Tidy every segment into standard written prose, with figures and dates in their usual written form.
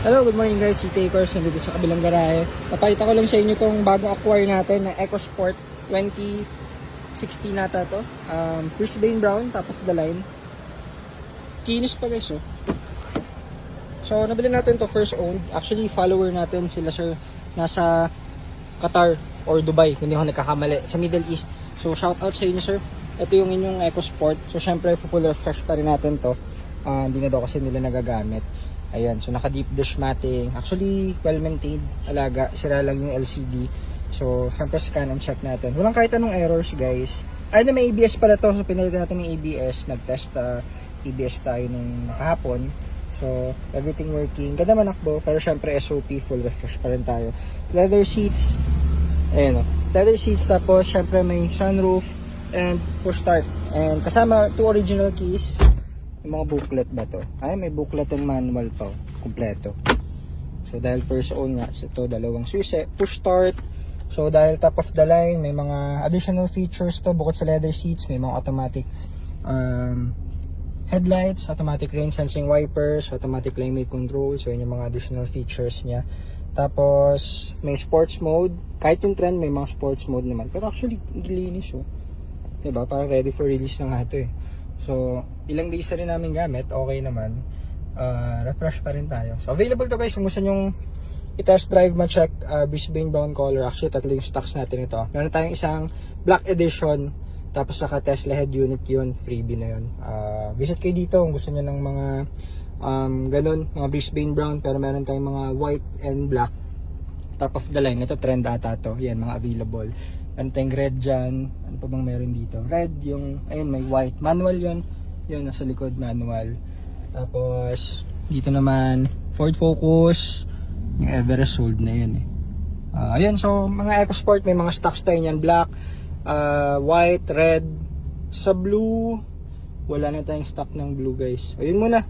Hello, good morning guys. Si Takers nandito sa kabilang garahe. Papakita ko lang sa inyo itong bagong acquire natin na EcoSport 2016 nata to. Brisbane brown, tapos the line. Kinis pa guys, oh. So, nabili natin to first owned. Actually, follower natin sila sir. Nasa Qatar or Dubai, kung hindi ako nagkakamali, sa Middle East. So, shout out sa inyo sir. Ito yung inyong EcoSport. So, syempre, full refresh pa rin natin to. Hindi na daw kasi nila nagagamit. Ayan, so naka deep dish matting. Actually, well maintained. Alaga, sira lang yung LCD. So, syempre scan and check natin. Walang kahit anong errors guys. Ay na may ABS pala to. So, pinalitan natin yung ABS. Nag-test ABS tayo nung kahapon. So, everything working. Ganda manakbo. Pero syempre SOP, full refresh pa rin tayo. Leather seats. Ayan o. Leather seats, tapos syempre may sunroof and push start. And kasama 2 original keys. Yung mga booklet ba to? Ay, may booklet and manual pa. Kompleto. So, dahil first own nga, so ito, dalawang susi. Push start. So, dahil top of the line, may mga additional features to. Bukod sa leather seats, may mga automatic headlights, automatic rain sensing wipers, automatic climate control. So, yun yung mga additional features niya. Tapos, may sports mode. Kahit yung trend, may mga sports mode naman. Pero actually, gilinis, oh. Diba? Parang ready for release na nga ito, eh. So, ilang days na rin namin gamit, okay naman. Refresh pa rin tayo. So, available to guys. Kung gusto nyong i-test drive, ma-check Brisbane brown color. Actually, tatlo yung stocks natin ito. Meron tayong isang black edition. Tapos saka Tesla head unit yun. Freebie na yun. Visit kayo dito kung gusto nyo ng mga ganun, mga Brisbane brown. Pero meron tayong mga white and black. Top of the line. Ito trend ata to. Yan, mga available. Ano tayong red dyan. Ano pa bang meron dito? Red yung, ayun, may white. Manual yun. Yun, nasa likod, manual. Tapos, dito naman, Ford Focus. Yung Everest sold na yun, eh. Ayun, so, mga EcoSport, may mga stocks tayo yan. Black, white, red. Sa blue, wala na tayong stock ng blue, guys. Ayun muna.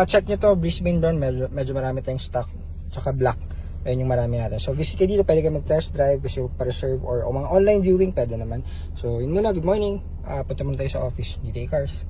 Check nyo to, Brisbane brown. Medyo marami tayong stock. Tsaka black. Ayun yung marami natin. So, visit kayo dito, pwede kayo mag-test drive, gusto pa reserve or mga online viewing, pwede naman. So, yun muna, good morning. Punta muna tayo sa office, GTA Cars.